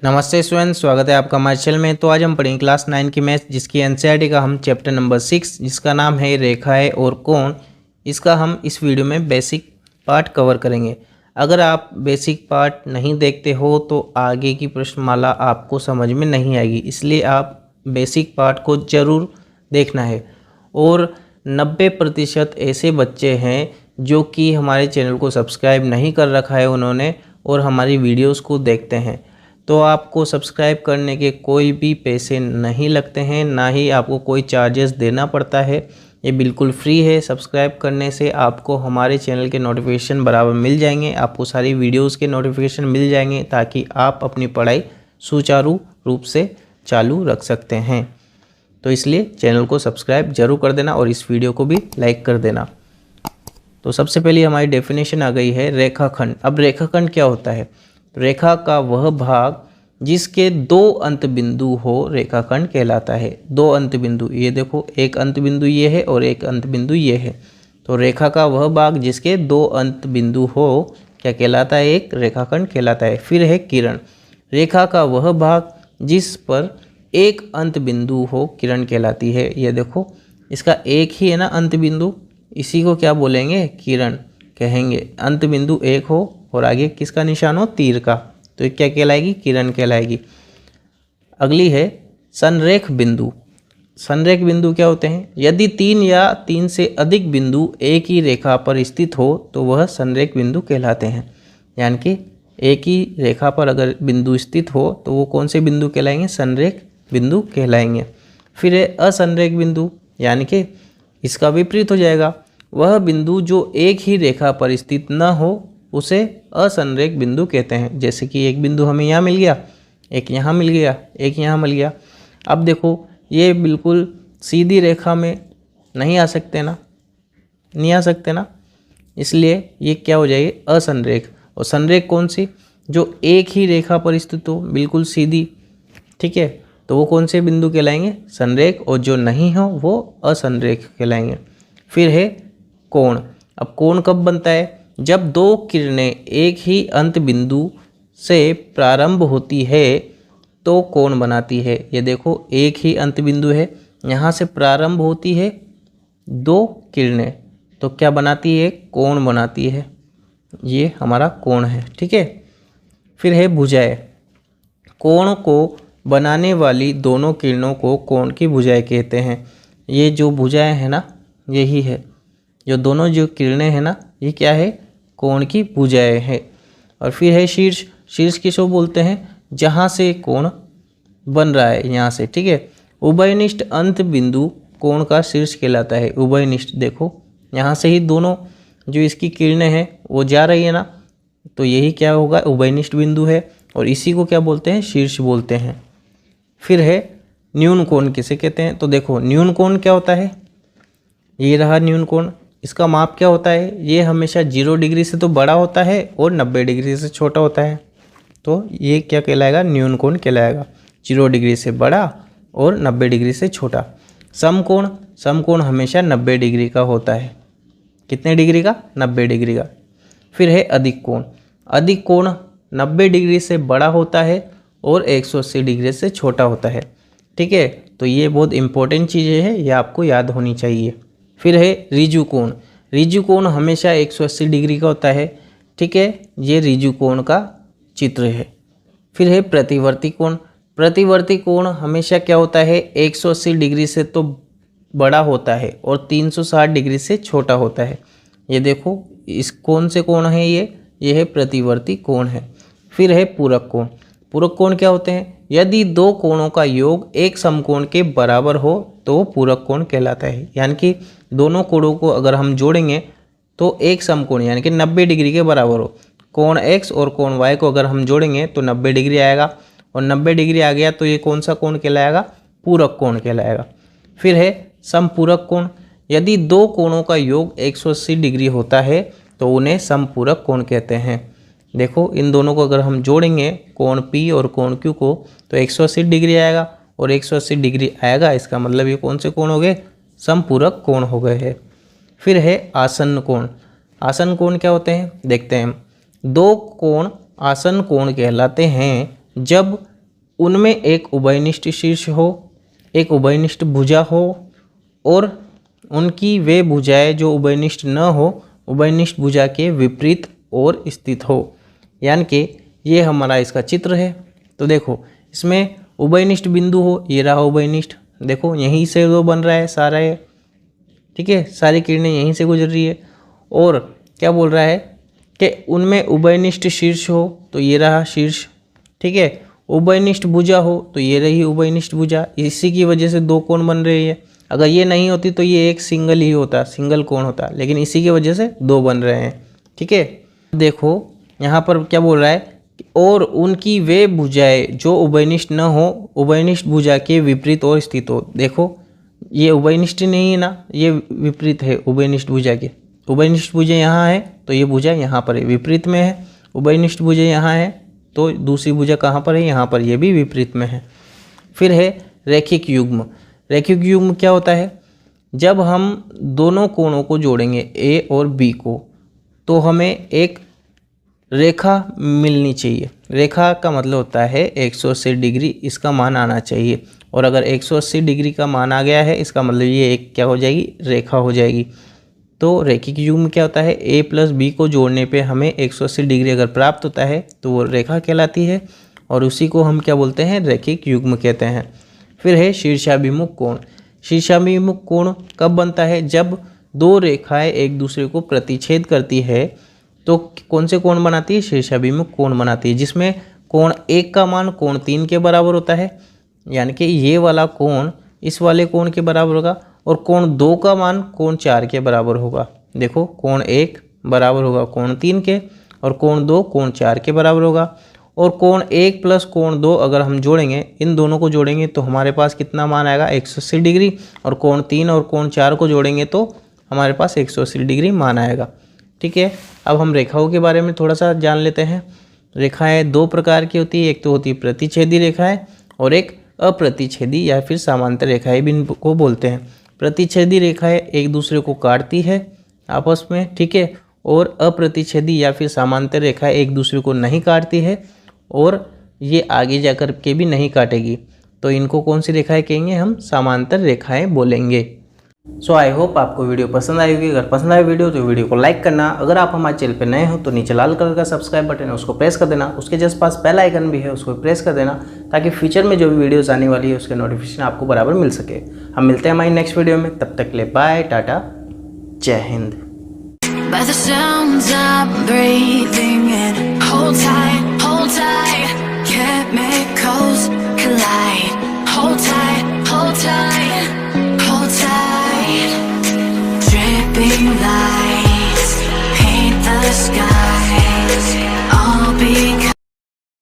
नमस्ते स्टूडेंट, स्वागत है आपका हमारे चैनल में। तो आज हम पढ़ेंगे क्लास 9 की मैथ्स, जिसकी एनसीईआरटी का हम चैप्टर नंबर 6 जिसका नाम है रेखाएं और कोण। इसका हम इस वीडियो में बेसिक पार्ट कवर करेंगे। अगर आप बेसिक पार्ट नहीं देखते हो तो आगे की प्रश्नमाला आपको समझ में नहीं आएगी, इसलिए आप बेसिक पार्ट को ज़रूर देखना है। और 90% ऐसे बच्चे हैं जो कि हमारे चैनल को सब्सक्राइब नहीं कर रखा है उन्होंने, और हमारी वीडियोस को देखते हैं। तो आपको सब्सक्राइब करने के कोई भी पैसे नहीं लगते हैं, ना ही आपको कोई चार्जेस देना पड़ता है। ये बिल्कुल फ्री है। सब्सक्राइब करने से आपको हमारे चैनल के नोटिफिकेशन बराबर मिल जाएंगे, आपको सारी वीडियोस के नोटिफिकेशन मिल जाएंगे, ताकि आप अपनी पढ़ाई सुचारू रूप से चालू रख सकते हैं। तो इसलिए चैनल को सब्सक्राइब जरूर कर देना और इस वीडियो को भी लाइक कर देना। तो सबसे पहले हमारी डेफिनेशन आ गई है रेखाखंड। अब रेखाखंड क्या होता है? रेखा का वह भाग जिसके दो अंत बिंदु हो रेखाखंड कहलाता है। दो अंत बिंदु, ये देखो, एक अंत बिंदु ये है और एक अंत बिंदु ये है। तो रेखा का वह भाग जिसके दो अंत बिंदु हो क्या कहलाता है? एक रेखाखंड कहलाता है। फिर है किरण। रेखा का वह भाग जिस पर एक अंत बिंदु हो किरण कहलाती है। ये देखो, इसका एक ही है ना अंत बिंदु, इसी को क्या बोलेंगे? किरण कहेंगे। अंत बिंदु एक हो और आगे किसका निशान हो? तीर का, तो क्या कहलाएगी? किरण कहलाएगी। अगली है संरेख बिंदु। संरेख बिंदु क्या होते हैं? यदि तीन या तीन से अधिक बिंदु एक ही रेखा पर स्थित हो तो वह संरेख बिंदु कहलाते हैं। यानी कि एक ही रेखा पर अगर बिंदु स्थित हो तो वो कौन से बिंदु कहलाएंगे? संरेख बिंदु कहलाएंगे। फिर है असंरेख बिंदु, यानी कि इसका विपरीत हो जाएगा। वह बिंदु जो एक ही रेखा पर स्थित न हो उसे असंरेख बिंदु कहते हैं। जैसे कि एक बिंदु हमें यहाँ मिल गया, एक यहाँ मिल गया, एक यहाँ मिल गया। अब देखो, ये बिल्कुल सीधी रेखा में नहीं आ सकते ना, नहीं आ सकते ना, इसलिए ये क्या हो जाएगी? असंरेख। और संरेख कौन सी? जो एक ही रेखा पर स्थित हो, बिल्कुल सीधी, ठीक है, तो वो कौन से बिंदु कहलाएंगे? संरेख। और जो नहीं हो वो असंरेख कहलाएंगे। फिर है कोण। अब कोण कब बनता है? जब दो किरणें एक ही अंत बिंदु से प्रारंभ होती है तो कोण बनाती है। ये देखो, एक ही अंत बिंदु है, यहाँ से प्रारंभ होती है दो किरणें, तो क्या बनाती है? कोण बनाती है। ये हमारा कोण है, ठीक है। फिर है भुजाएं। कोण को बनाने वाली दोनों किरणों को कोण की भुजाएं कहते हैं। ये जो भुजाएं है ना, यही है, जो दोनों जो किरणें हैं ना, ये क्या है? कोण की भुजाएं है। और फिर है शीर्ष। शीर्ष किसको बोलते हैं? जहाँ से कोण बन रहा है, यहाँ से, ठीक है। उभयनिष्ठ अंत बिंदु कोण का शीर्ष कहलाता है। उभयनिष्ठ, देखो यहाँ से ही दोनों जो इसकी किरणें हैं वो जा रही है ना, तो यही क्या होगा? उभयनिष्ठ बिंदु है, और इसी को क्या बोलते हैं? शीर्ष बोलते हैं। फिर है न्यून कोण किसे कहते हैं? तो देखो, न्यून कोण क्या होता है? ये रहा न्यून कोण। इसका माप क्या होता है? ये हमेशा 0 डिग्री से तो बड़ा होता है और 90 डिग्री से छोटा होता है। तो ये क्या कहलाएगा? न्यून कोण कहलाएगा। 0 डिग्री से बड़ा और 90 डिग्री से छोटा। समकोण। समकोण हमेशा 90 डिग्री का होता है। कितने डिग्री का? 90 डिग्री का। फिर है अधिक कोण। अधिक कोण 90 डिग्री से बड़ा होता है और 180 डिग्री से छोटा होता है, ठीक है। तो ये बहुत इंपॉर्टेंट चीज़ें हैं, ये आपको याद होनी चाहिए। फिर है ऋजु कोण। ऋजु कोण हमेशा 180 डिग्री का होता है, ठीक है। ये ऋजु कोण का चित्र है। फिर है प्रतिवर्ती कोण। प्रतिवर्ती कोण हमेशा क्या होता है? 180 डिग्री से तो बड़ा होता है और 360 डिग्री से छोटा होता है। ये देखो, इस कौन से कोण है? ये है प्रतिवर्ती कोण है। फिर है पूरक कोण। पूरक कोण क्या होते हैं? यदि दो कोणों का योग एक समकोण के बराबर हो तो वो पूरक कोण कहलाता है। यानी कि दोनों कोणों को अगर हम जोड़ेंगे तो एक समकोण यानी कि 90 डिग्री के बराबर हो। कोण x और कोण y को अगर हम जोड़ेंगे तो 90 डिग्री आएगा, और 90 डिग्री आ गया तो ये कौन सा कोण कहलाएगा? पूरक कोण कहलाएगा। फिर है समपूरक कोण। यदि दो कोणों का योग 180 डिग्री होता है तो उन्हें समपूरक कोण कहते हैं। देखो, इन दोनों को अगर हम जोड़ेंगे, कोण P और कोण Q को, तो 180 डिग्री आएगा और 180 डिग्री आएगा, इसका मतलब ये कौन से कोण हो गए? समपूरक कोण हो गए हैं। फिर है आसन्न कोण। आसन्न कोण क्या होते हैं? देखते हैं। दो कोण आसन्न कोण कहलाते हैं जब उनमें एक उभयनिष्ठ शीर्ष हो, एक उभयनिष्ठ भुजा हो और उनकी वे भुजाएं जो उभयनिष्ठ न हो उभयनिष्ठ भुजा के विपरीत और स्थित हो। यानी कि ये हमारा इसका चित्र है। तो देखो इसमें उभयनिष्ठ बिंदु हो, ये रहा उभयनिष्ठ, देखो यहीं से वो बन रहा है सारा ये, ठीक है, सारी किरणें यहीं से गुजर रही है। और क्या बोल रहा है कि उनमें उभयनिष्ठ शीर्ष हो, तो ये रहा शीर्ष, ठीक है, उभयनिष्ठ भुजा हो तो ये रही उभयनिष्ठ भुजा। इसी की वजह से दो कोण बन रही है। अगर ये नहीं होती तो ये एक सिंगल ही होता, सिंगल कोण होता, लेकिन इसी की वजह से दो बन रहे हैं, ठीक है। देखो यहाँ पर क्या बोल रहा है, और उनकी वे भुजाएं जो उभयनिष्ठ न हो उभयनिष्ठ भुजा के विपरीत और स्थित हो। देखो ये उभयनिष्ठ नहीं है ना, ये विपरीत है उभयनिष्ठ भुजा के। उभयनिष्ठ भुजा यहाँ है तो ये भुजा यहाँ पर है, विपरीत में है। उभयनिष्ठ भुजा यहाँ है तो दूसरी भुजा कहाँ पर है, यहाँ पर, ये भी विपरीत में है। फिर है रैखिक युग्म। रैखिक युग्म क्या होता है, जब हम दोनों कोणों को जोड़ेंगे ए और बी को तो हमें एक रेखा मिलनी चाहिए। रेखा का मतलब होता है 180 डिग्री इसका मान आना चाहिए, और अगर 180 डिग्री का मान आ गया है इसका मतलब ये एक क्या हो जाएगी, रेखा हो जाएगी। तो रैखिक युग्म क्या होता है, ए प्लस बी को जोड़ने पे हमें 180 डिग्री अगर प्राप्त होता है तो वो रेखा कहलाती है, और उसी को हम क्या बोलते हैं, रैखिक युग्म कहते हैं। फिर है शीर्षाभिमुख कोण। शीर्षाभिमुख कोण कब बनता है, जब दो रेखाएं एक दूसरे को प्रतिच्छेद करती है तो कौन से कोण बनाती है, शीर्षाभिमुख कोण बनाती है, जिसमें कोण 1 का मान कोण 3 के बराबर होता है, यानी कि ये वाला कोण इस वाले कोण के बराबर होगा, और कोण 2 का मान कोण 4 के बराबर होगा। देखो कोण 1 बराबर होगा कोण 3 के, और कोण 2 कोण 4 के बराबर होगा। और कोण 1 प्लस कोण 2 अगर हम जोड़ेंगे, इन दोनों को जोड़ेंगे तो हमारे पास कितना मान आएगा, 180 डिग्री, और कोण 3 और कोण 4 को जोड़ेंगे तो हमारे पास 180 डिग्री मान आएगा, ठीक है। अब हम रेखाओं के बारे में थोड़ा सा जान लेते हैं। रेखाएं दो प्रकार की होती है, एक तो होती है प्रतिच्छेदी रेखाएं और एक अप्रतिच्छेदी या फिर समांतर रेखाएं भी इनको बोलते हैं। प्रतिच्छेदी रेखाएं एक दूसरे को काटती है आपस में, ठीक है, और अप्रतिच्छेदी या फिर समांतर रेखाएं एक दूसरे को नहीं काटती है और ये आगे जाकर के भी नहीं काटेगी, तो इनको कौन सी रेखाएं कहेंगे, हम समांतर रेखाएं बोलेंगे। सो आई होप आपको वीडियो पसंद आई होगी। अगर पसंद आए वीडियो तो वीडियो को लाइक करना। अगर आप हमारे चैनल पर नए हो तो नीचे लाल कलर का सब्सक्राइब बटन है उसको प्रेस कर देना। उसके जस्ट पास बेल आइकन भी है उसको प्रेस कर देना, ताकि फ्यूचर में जो भी वीडियोस आने वाली है उसके नोटिफिकेशन आपको बराबर मिल सके। हम मिलते हैं हमारी नेक्स्ट वीडियो में, तब तक के लिए बाय, टाटा, जय हिंद।